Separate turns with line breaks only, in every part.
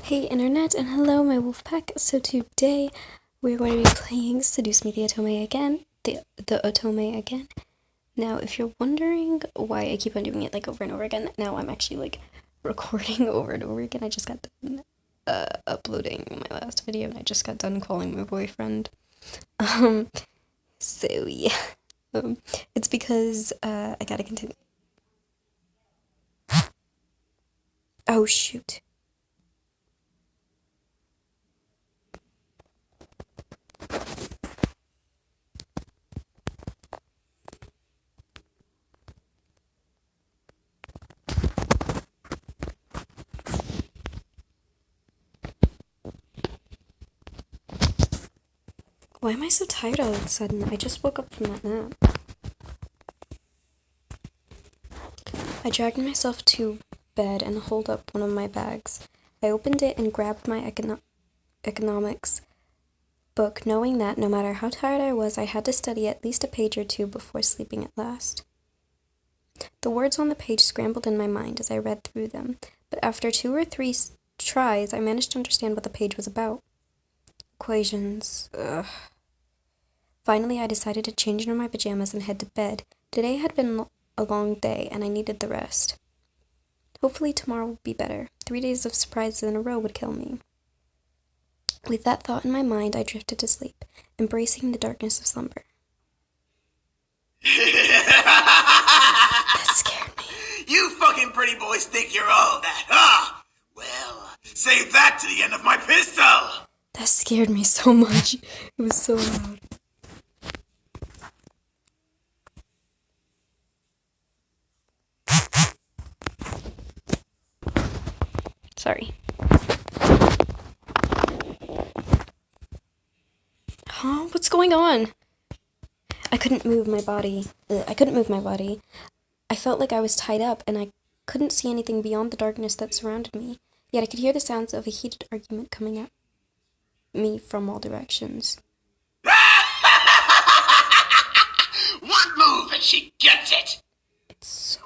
Hey internet, and hello my wolf pack. So today we're going to be playing Seduce Me the Otome again. The otome again. Now if you're wondering why I keep on doing it like over and over again, now I'm actually like recording over and over again. I just got done uploading my last video and I just got done calling my boyfriend. So yeah. It's because I gotta continue. Oh shoot. Why am I so tired all of a sudden? I just woke up from that nap. I dragged myself to bed and hauled up one of my bags. I opened it and grabbed my economics book, knowing that no matter how tired I was, I had to study at least a page or two before sleeping at last. The words on the page scrambled in my mind as I read through them, but after 2 or 3 tries, I managed to understand what the page was about. Equations. Ugh. Finally, I decided to change into my pajamas and head to bed. Today had been a long day, and I needed the rest. Hopefully tomorrow will be better. 3 days of surprises in a row would kill me. With that thought in my mind, I drifted to sleep, embracing the darkness of slumber. That scared me.
You fucking pretty boys think you're all that, huh? Well, save that to the end of my pistol!
That scared me so much. It was so loud. Sorry. Huh? What's going on? I couldn't move my body. I felt like I was tied up, and I couldn't see anything beyond the darkness that surrounded me. Yet I could hear the sounds of a heated argument coming at me from all directions.
One move and she gets it!
It's so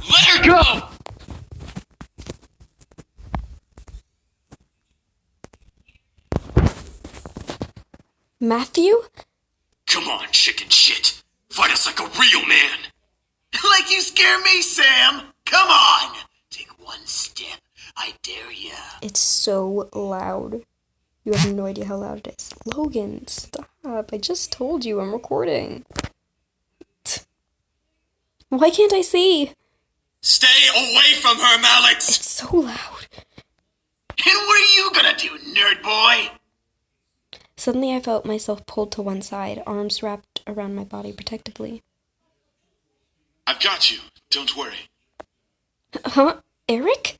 Let her go!
Matthew?
Come on, chicken shit. Fight us like a real man. Like you scare me, Sam. Come on. Take one step. I dare ya.
It's so loud. You have no idea how loud it is. Logan, stop. I just told you I'm recording. Why can't I see?
Stay away from her, Mallet.
It's so loud.
And what are you gonna do, nerd boy?
Suddenly I felt myself pulled to one side, arms wrapped around my body protectively.
I've got you. Don't worry.
Huh? Eric?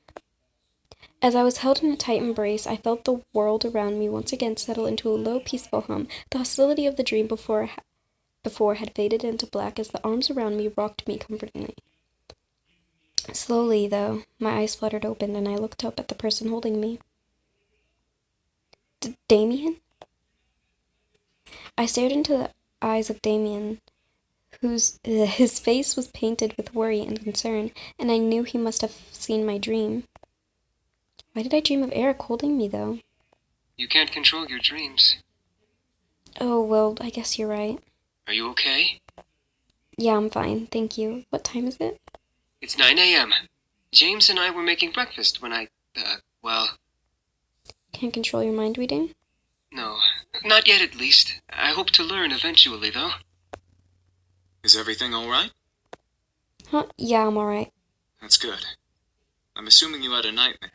As I was held in a tight embrace, I felt the world around me once again settle into a low, peaceful hum. The hostility of the dream before had faded into black as the arms around me rocked me comfortingly. Slowly, though, my eyes fluttered open and I looked up at the person holding me. Damien? I stared into the eyes of Damien, his face was painted with worry and concern, and I knew he must have seen my dream. Why did I dream of Eric holding me, though?
You can't control your dreams.
Oh, well, I guess you're right.
Are you okay?
Yeah, I'm fine, thank you. What time is it?
It's 9 a.m. James and I were making breakfast when
Can't control your mind reading?
No, not yet at least. I hope to learn eventually, though.
Is everything all right?
Huh? Yeah, I'm alright.
That's good. I'm assuming you had a nightmare.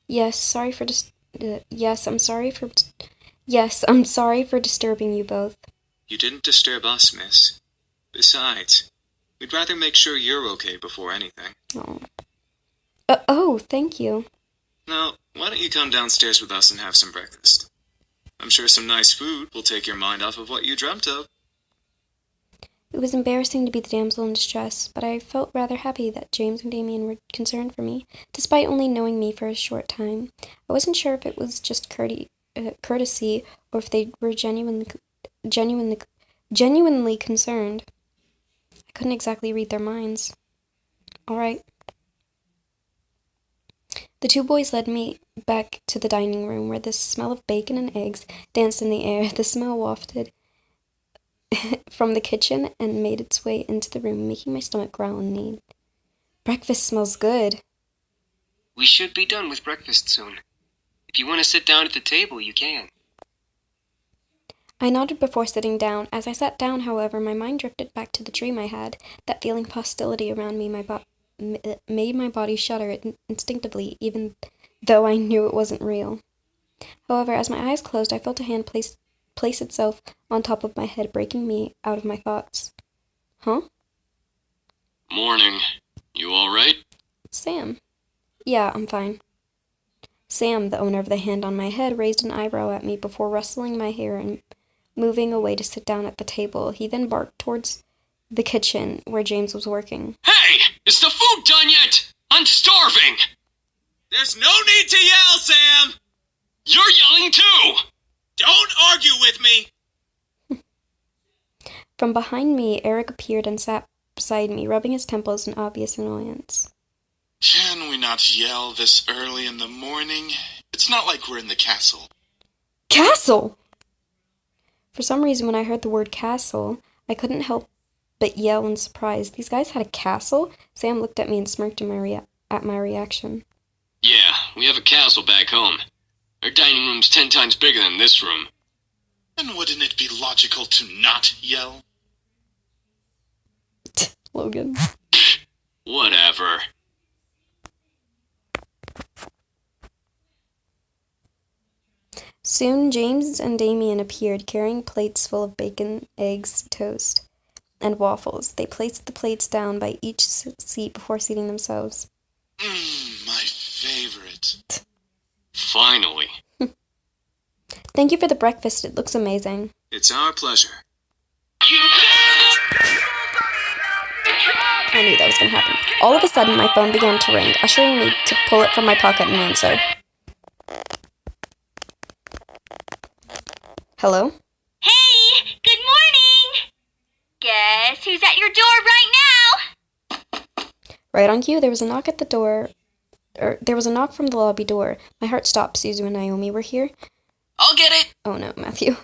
Yes, I'm sorry for disturbing you both.
You didn't disturb us, miss. Besides, we'd rather make sure you're okay before anything.
Oh, thank you.
Now, why don't you come downstairs with us and have some breakfast? I'm sure some nice food will take your mind off of what you dreamt of.
It was embarrassing to be the damsel in distress, but I felt rather happy that James and Damien were concerned for me, despite only knowing me for a short time. I wasn't sure if it was just courtesy, or if they were genuinely concerned. I couldn't exactly read their minds. All right. The two boys led me back to the dining room where the smell of bacon and eggs danced in the air. The smell wafted from the kitchen and made its way into the room, making my stomach growl in need. Breakfast smells good.
We should be done with breakfast soon. If you want to sit down at the table, you can.
I nodded before sitting down. As I sat down, however, my mind drifted back to the dream I had. That feeling of hostility around me made my body shudder instinctively, even though I knew it wasn't real. However, as my eyes closed, I felt a hand place itself on top of my head, breaking me out of my thoughts. Huh?
Morning. You all right?
Sam. Yeah, I'm fine. Sam, the owner of the hand on my head, raised an eyebrow at me before rustling my hair and moving away to sit down at the table. He then barked towards the kitchen where James was working.
Hey! Is the food done yet? I'm starving!
There's no need to yell, Sam!
You're yelling too!
Don't argue with me!
From behind me, Eric appeared and sat beside me, rubbing his temples in obvious annoyance.
Can we not yell this early in the morning? It's not like we're in the castle.
Castle! For some reason, when I heard the word castle, I couldn't help but yell in surprise. These guys had a castle? Sam looked at me and smirked at my reaction.
Yeah, we have a castle back home. Our dining room's 10 times bigger than this room.
Then wouldn't it be logical to not yell?
Logan.
Whatever.
Soon, James and Damien appeared, carrying plates full of bacon, eggs, toast, and waffles. They placed the plates down by each seat before seating themselves.
My favorite.
Finally.
Thank you for the breakfast. It looks amazing.
It's our pleasure.
I knew that was going to happen. All of a sudden, my phone began to ring, ushering me to pull it from my pocket and answer. Hello?
Hey, good morning! Guess who's at your door right now?
Right on cue, there was a knock at the door. There was a knock from the lobby door. My heart stopped. Suzu and Naomi were here.
I'll get it!
Oh no, Matthew.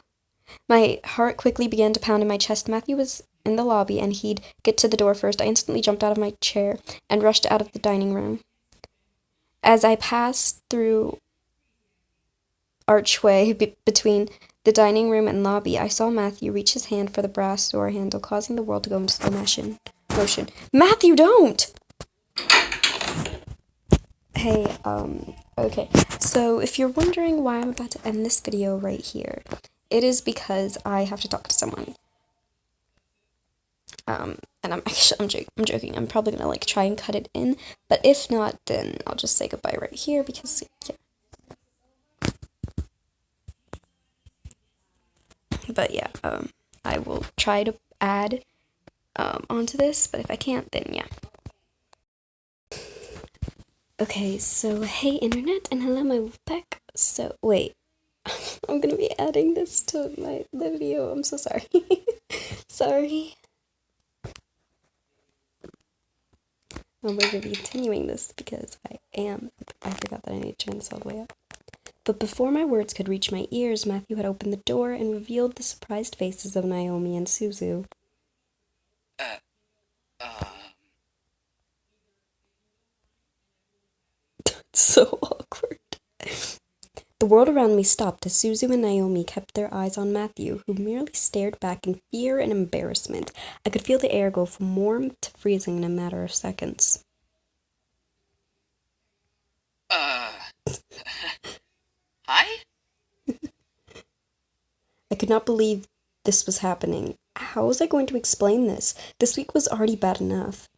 My heart quickly began to pound in my chest. Matthew was in the lobby, and he'd get to the door first. I instantly jumped out of my chair and rushed out of the dining room. As I passed through archway between the dining room and lobby, I saw Matthew reach his hand for the brass door handle, causing the world to go into slow motion. Matthew, don't! Hey, okay. So, if you're wondering why I'm about to end this video right here, it is because I have to talk to someone. And I'm joking. I'm probably gonna, try and cut it in, but if not, then I'll just say goodbye right here, because, yeah. But yeah, I will try to add onto this, but if I can't, then yeah. Okay, so hey internet, and hello my Wolfpack. So, wait, I'm gonna be adding this to the video, I'm so sorry. Sorry. We're gonna be continuing this because I forgot that I need to turn this all the way up. But before my words could reach my ears, Matthew had opened the door and revealed the surprised faces of Naomi and Suzu. So awkward. The world around me stopped as Suzu and Naomi kept their eyes on Matthew, who merely stared back in fear and embarrassment. I could feel the air go from warm to freezing in a matter of seconds.
Hi?
I could not believe this was happening. How was I going to explain this? This week was already bad enough.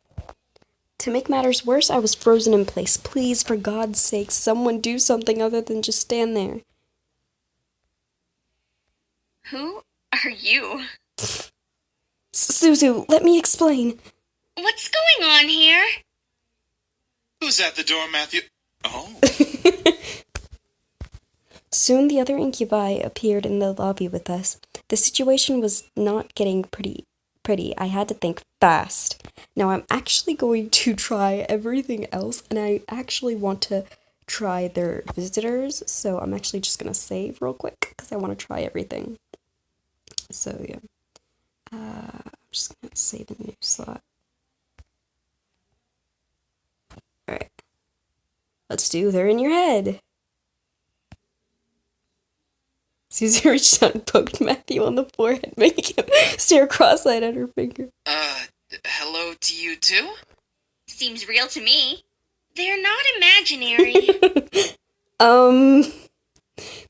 To make matters worse, I was frozen in place. Please, for God's sake, someone do something other than just stand there.
Who are you?
Suzu, let me explain.
What's going on here?
Who's at the door, Matthew? Oh.
Soon the other incubi appeared in the lobby with us. The situation was not getting pretty pretty, I had to think fast. Now I'm actually going to try everything else, and I actually want to try their visitors, so I'm actually just gonna save real quick because I want to try everything. So yeah, I'm just gonna save a new slot. Alright, let's do They're in Your Head. Susie reached out and poked Matthew on the forehead, making him stare cross-eyed at her finger.
Hello to you too?
Seems real to me. They're not imaginary.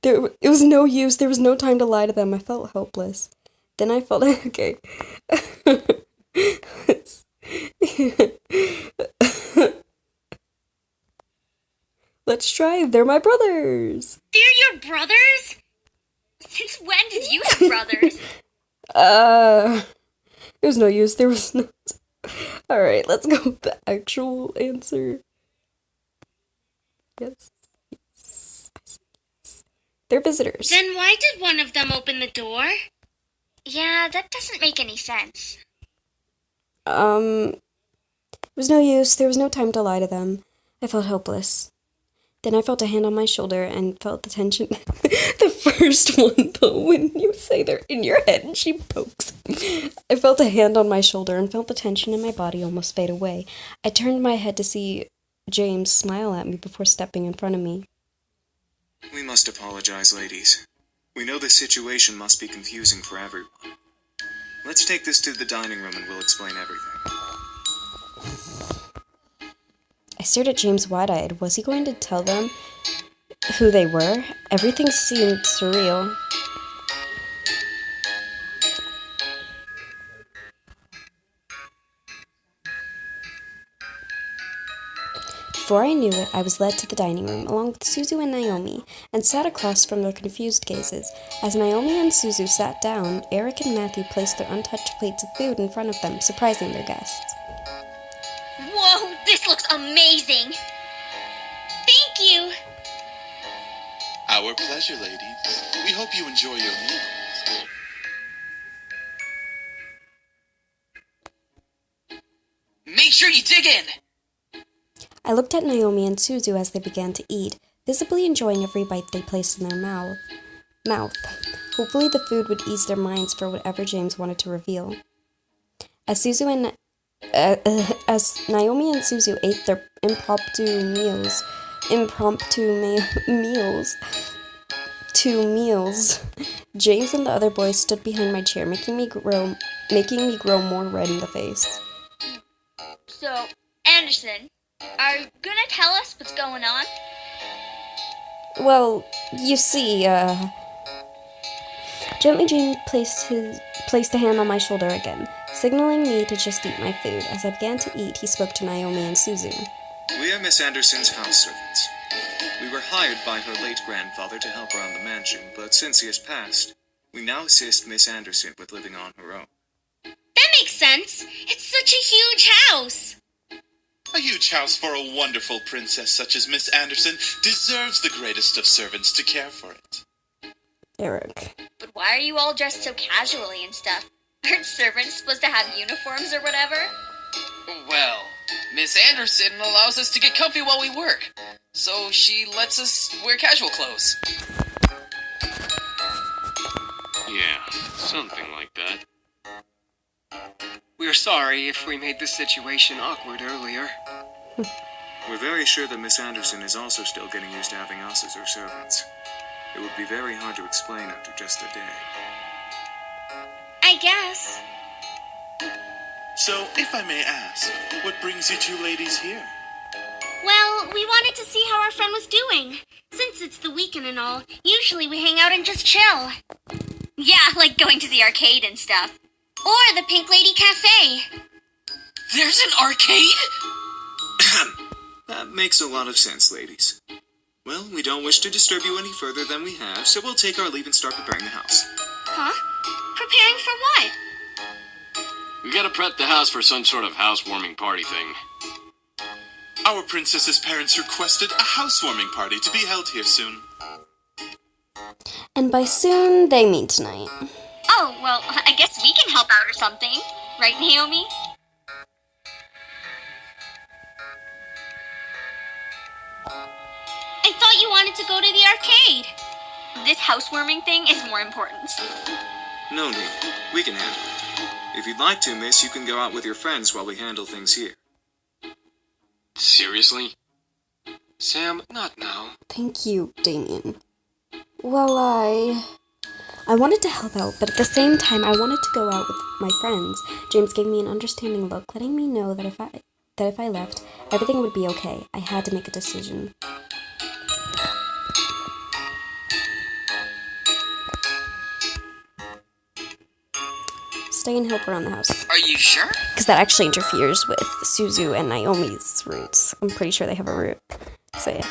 It was no use. There was no time to lie to them. I felt helpless. Then I felt okay. Let's try. They're my brothers.
They're your brothers? Since when did you have brothers?
There was no use. There was no. Alright, let's go with the actual answer. Yes. They're visitors.
Then why did one of them open the door? Yeah, that doesn't make any sense.
There was no use. There was no time to lie to them. I felt helpless. Then I felt a hand on my shoulder and felt the tension. The first one, though, when you say they're in your head and she pokes. I felt a hand on my shoulder and felt the tension in my body almost fade away. I turned my head to see James smile at me before stepping in front of me.
We must apologize, ladies. We know this situation must be confusing for everyone. Let's take this to the dining room and we'll explain everything.
I stared at James wide-eyed. Was he going to tell them who they were? Everything seemed surreal. Before I knew it, I was led to the dining room, along with Suzu and Naomi, and sat across from their confused gazes. As Naomi and Suzu sat down, Eric and Matthew placed their untouched plates of food in front of them, surprising their guests.
Whoa, this looks amazing! Thank you!
Our pleasure, ladies. We hope you enjoy your meals.
Make sure you dig in!
I looked at Naomi and Suzu as they began to eat, visibly enjoying every bite they placed in their mouth. Hopefully the food would ease their minds for whatever James wanted to reveal. As Naomi and Suzu ate their impromptu meals, James and the other boys stood behind my chair, making me grow more red in the face.
So, Anderson, are you gonna tell us what's going on?
Well, you see, Gently James placed a hand on my shoulder again, signaling me to just eat my food. As I began to eat, he spoke to Naomi and Suzu.
We are Miss Anderson's house servants. We were hired by her late grandfather to help around the mansion, but since he has passed, we now assist Miss Anderson with living on her own.
That makes sense. It's such a huge house.
A huge house for a wonderful princess such as Miss Anderson deserves the greatest of servants to care for it.
Eric.
But why are you all dressed so casually and stuff? Aren't servants supposed to have uniforms or whatever?
Well, Miss Anderson allows us to get comfy while we work, so she lets us wear casual clothes.
Yeah, something like that.
We're sorry if we made the situation awkward earlier.
We're very sure that Miss Anderson is also still getting used to having us as her servants. It would be very hard to explain after just a day.
I guess.
So, if I may ask, what brings you two ladies here?
Well, we wanted to see how our friend was doing. Since it's the weekend and all, usually we hang out and just chill. Yeah, like going to the arcade and stuff. Or the Pink Lady Cafe.
There's an arcade?
That makes a lot of sense, ladies. Well, we don't wish to disturb you any further than we have, so we'll take our leave and start preparing the house.
Huh? Preparing for what?
We gotta prep the house for some sort of housewarming party thing.
Our princess's parents requested a housewarming party to be held here soon.
And by soon, they mean tonight.
Oh, well, I guess we can help out or something. Right, Naomi? I thought you wanted to go to the arcade. This housewarming thing is more important.
No need. We can handle it. If you'd like to, miss, you can go out with your friends while we handle things here.
Seriously? Sam, not now.
Thank you, Damien. Well, I wanted to help out, but at the same time, I wanted to go out with my friends. James gave me an understanding look, letting me know that if I left, everything would be okay. I had to make a decision. Stay and help around the house.
Are you sure?
Because that actually interferes with Suzu and Naomi's roots. I'm pretty sure they have a root. So yeah.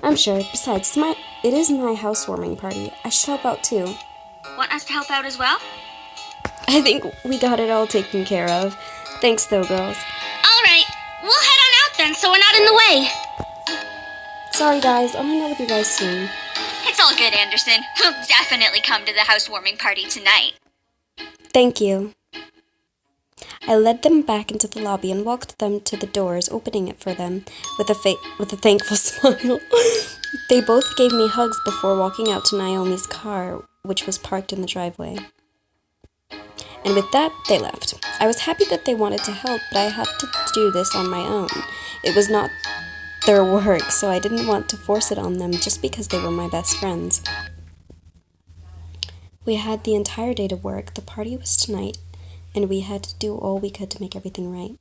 I'm sure. Besides, it is my housewarming party. I should help out too.
Want us to help out as well?
I think we got it all taken care of. Thanks though, girls.
All right. We'll head on out then so we're not in the way.
Sorry guys, I'll hang out with you guys soon.
It's all good, Anderson. We'll definitely come to the housewarming party tonight.
Thank you. I led them back into the lobby and walked them to the doors, opening it for them with a thankful smile. They both gave me hugs before walking out to Naomi's car, which was parked in the driveway. And with that, they left. I was happy that they wanted to help, but I had to do this on my own. It was not their work, so I didn't want to force it on them just because they were my best friends. We had the entire day to work. The party was tonight, and we had to do all we could to make everything right.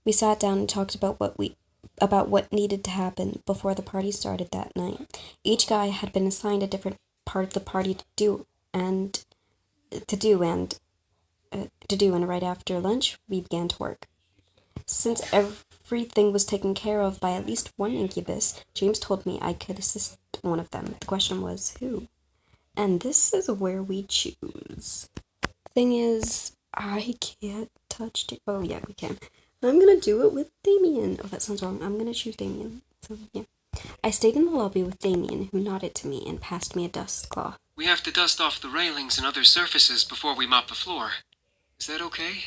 We sat down and talked about what needed to happen before the party started that night. Each guy had been assigned a different part of the party to do, and right after lunch, we began to work. Since everything was taken care of by at least one incubus, James told me I could assist one of them. The question was, who? And this is where we choose. Thing is, I can't touch it. Oh, yeah, we can. I'm gonna do it with Damien. Oh, that sounds wrong. I'm gonna choose Damien. So, yeah. I stayed in the lobby with Damien, who nodded to me and passed me a dust cloth.
We have to dust off the railings and other surfaces before we mop the floor. Is that okay?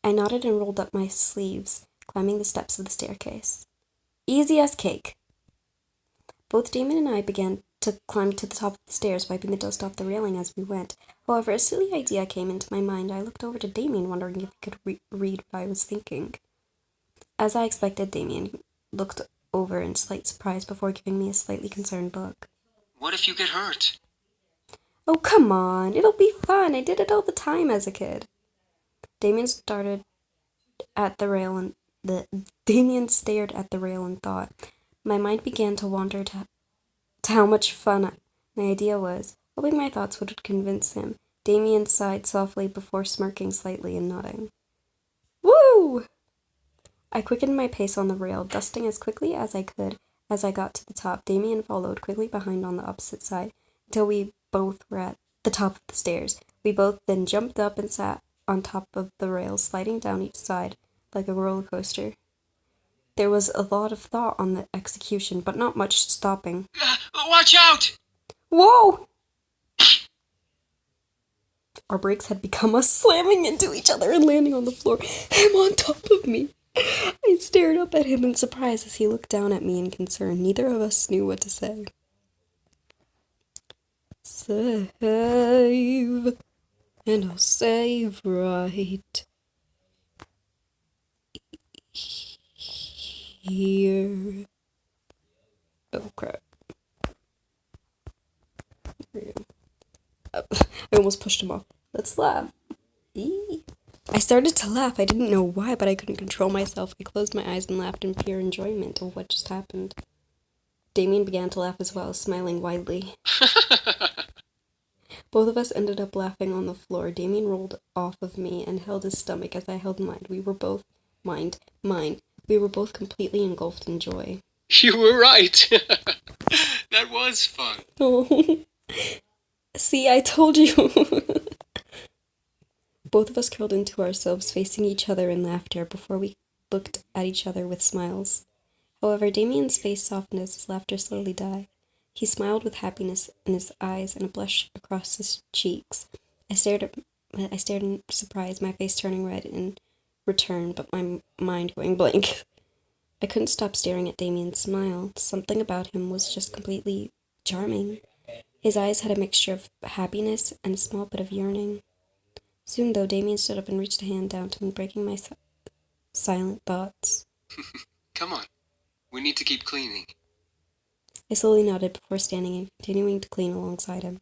I nodded and rolled up my sleeves, climbing the steps of the staircase. Easy as cake. Both Damien and I began to climb to the top of the stairs, wiping the dust off the railing as we went. However, a silly idea came into my mind. I looked over to Damien, wondering if he could read what I was thinking. As I expected, Damien looked over in slight surprise before giving me a slightly concerned look.
What if you get hurt?
Oh, come on. It'll be fun. I did it all the time as a kid. Damien stared at the rail and thought. My mind began to wander to how much fun my idea was. Hoping my thoughts would convince him, Damien sighed softly before smirking slightly and nodding. Woo! I quickened my pace on the rail, dusting as quickly as I could as I got to the top. Damien followed quickly behind on the opposite side until we both were at the top of the stairs. We both then jumped up and sat on top of the rail, sliding down each side like a roller coaster. There was a lot of thought on the execution, but not much stopping.
Watch out!
Whoa! Our brakes had become us slamming into each other and landing on the floor, him on top of me. I stared up at him in surprise as he looked down at me in concern. Neither of us knew what to say. Save, and I'll save right here. Oh, crap. There we go. I almost pushed him off. Let's laugh. I started to laugh. I didn't know why, but I couldn't control myself. I closed my eyes and laughed in pure enjoyment of what just happened. Damien began to laugh as well, smiling widely. Both of us ended up laughing on the floor. Damien rolled off of me and held his stomach as I held mine. We were both We were both completely engulfed in joy.
You were right. That was fun.
Oh. See, I told you. Both of us curled into ourselves, facing each other in laughter before we looked at each other with smiles. However, Damien's face softened as his laughter slowly died. He smiled with happiness in his eyes and a blush across his cheeks. I stared in surprise, my face turning red in return, but my mind going blank. I couldn't stop staring at Damien's smile. Something about him was just completely charming. His eyes had a mixture of happiness and a small bit of yearning. Soon, though, Damien stood up and reached a hand down to me, breaking my silent thoughts.
Come on. We need to keep cleaning.
I slowly nodded before standing and continuing to clean alongside him.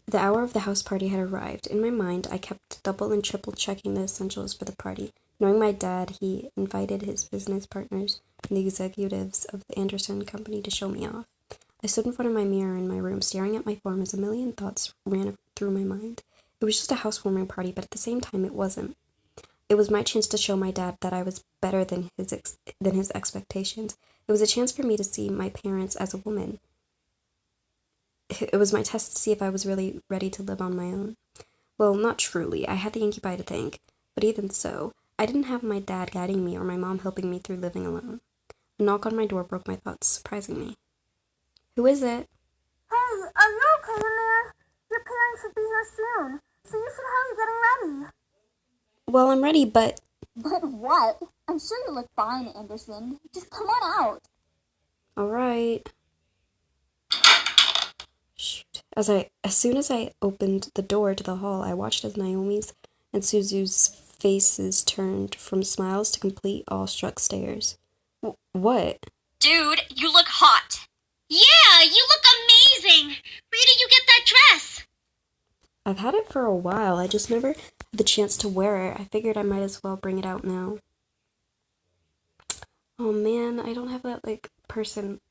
The hour of the house party had arrived. In my mind, I kept double and triple checking the essentials for the party. Knowing my dad, he invited his business partners and the executives of the Anderson Company to show me off. I stood in front of my mirror in my room, staring at my form as a million thoughts ran through my mind. It was just a housewarming party, but at the same time, it wasn't. It was my chance to show my dad that I was better than his expectations. It was a chance for me to see my parents as a woman. It was my test to see if I was really ready to live on my own. Well, not truly. I had the incubi to thank, but even so, I didn't have my dad guiding me or my mom helping me through living alone. A knock on my door broke my thoughts, surprising me. Who is it?
Hey, are you okay in there? Your parents should be here soon, so you should hurry getting ready.
Well, I'm ready, but...
But what? I'm sure you look fine, Anderson. Just come on out.
All right. Shoot. As soon as I opened the door to the hall, I watched as Naomi's and Suzu's faces turned from smiles to complete awestruck stares. What?
Dude, you look hot. Yeah, you look amazing. Where did you get that dress?
I've had it for a while. I just never had the chance to wear it. I figured I might as well bring it out now. Oh man, I don't have that, person.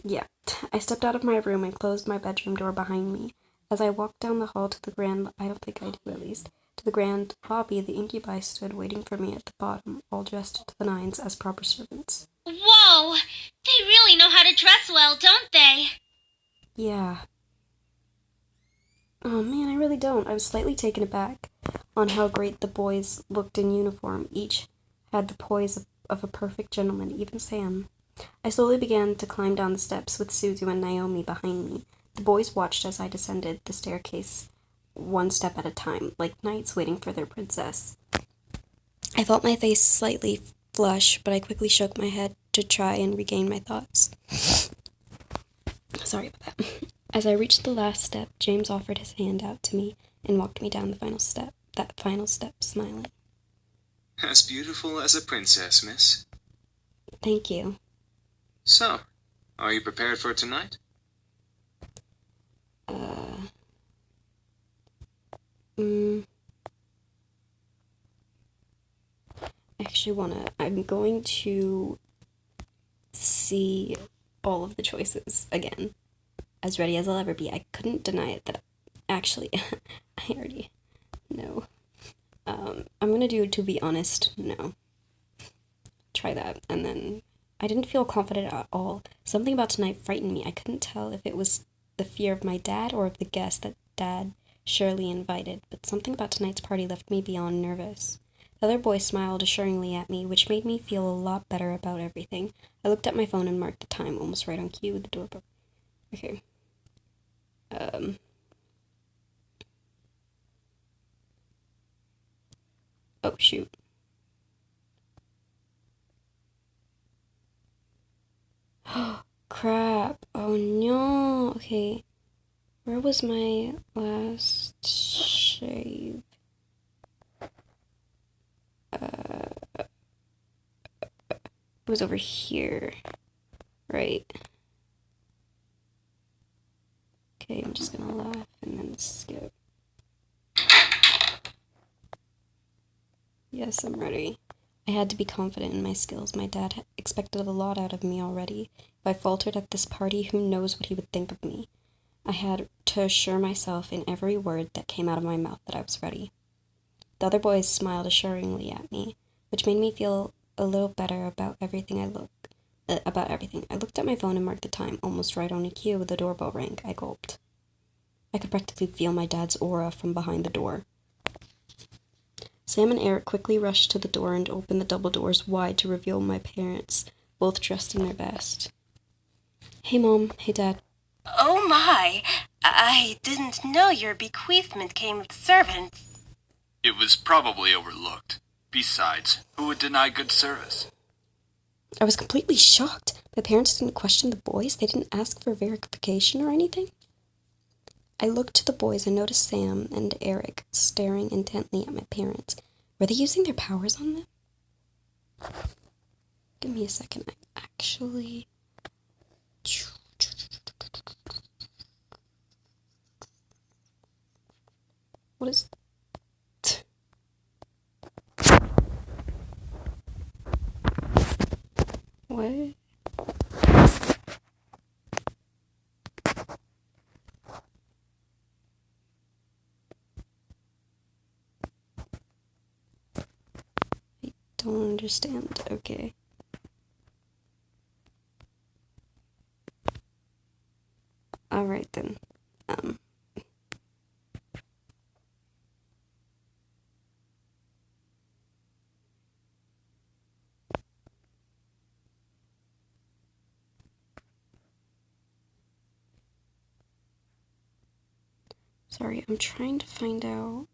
Yeah. I stepped out of my room and closed my bedroom door behind me. As I walked down the hall to the grand, I don't think I do at least, to the grand lobby, the incubi stood waiting for me at the bottom, all dressed to the nines as proper servants.
Whoa, they really know how to dress well, don't they?
Yeah. Oh man, I really don't. I was slightly taken aback on how great the boys looked in uniform. Each had the poise of a perfect gentleman, even Sam. I slowly began to climb down the steps with Suzu and Naomi behind me. The boys watched as I descended the staircase, one step at a time, like knights waiting for their princess. I felt my face slightly flush, but I quickly shook my head to try and regain my thoughts. Sorry about that. As I reached the last step, James offered his hand out to me and walked me down that final step, smiling.
As beautiful as a princess, miss.
Thank you.
So, are you prepared for tonight?
I'm going to see all of the choices again. As ready as I'll ever be. I couldn't deny it that actually, I already know. I'm gonna do, to be honest, no. Try that, and then I didn't feel confident at all. Something about tonight frightened me. I couldn't tell if it was the fear of my dad or of the guests that Dad surely invited, but something about tonight's party left me beyond nervous. The other boy smiled assuringly at me, which made me feel a lot better about everything. I looked at my phone and marked the time, almost right on cue with the doorbell. Okay. Oh, shoot. Crap. Oh, no. Okay. Where was my last shave? It was over here. Right. Okay, I'm just gonna laugh and then skip. Yes, I'm ready. I had to be confident in my skills. My dad had expected a lot out of me already. If I faltered at this party, who knows what he would think of me. I had to assure myself in every word that came out of my mouth that I was ready. The other boys smiled assuringly at me, which made me feel a little better about everything. I looked at my phone and marked the time, almost right on cue with the doorbell rang. I gulped. I could practically feel my dad's aura from behind the door. Sam and Eric quickly rushed to the door and opened the double doors wide to reveal my parents, both dressed in their best. Hey, Mom. Hey, Dad.
Oh my, I didn't know your bequeathment came with servants.
It was probably overlooked. Besides, who would deny good service?
I was completely shocked. My parents didn't question the boys. They didn't ask for verification or anything. I looked to the boys and noticed Sam and Eric staring intently at my parents. Were they using their powers on them? Give me a second. I actually... What is... What? I don't understand. Okay. Alright then. Sorry, I'm trying to find out.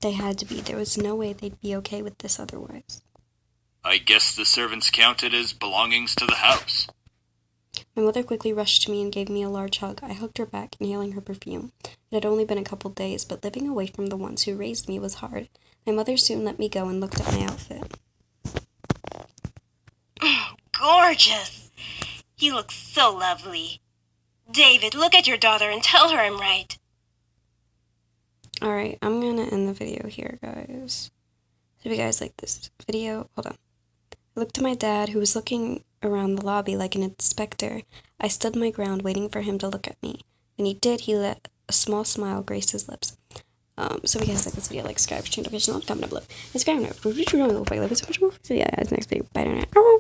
They had to be. There was no way they'd be okay with this otherwise.
I guess the servants counted as belongings to the house.
My mother quickly rushed to me and gave me a large hug. I hugged her back, inhaling her perfume. It had only been a couple days, but living away from the ones who raised me was hard. My mother soon let me go and looked at my outfit.
Gorgeous! You look so lovely. David, look at your daughter and tell her I'm right.
Alright, I'm gonna end the video here, guys. So if you guys like this video, hold on. I looked at my dad, who was looking around the lobby like an inspector. I stood my ground, waiting for him to look at me. When he did, he let a small smile grace his lips. So if you guys like this video, like, subscribe, change notifications, comment down below. Subscribe now. So yeah, guys, next video. Bye now.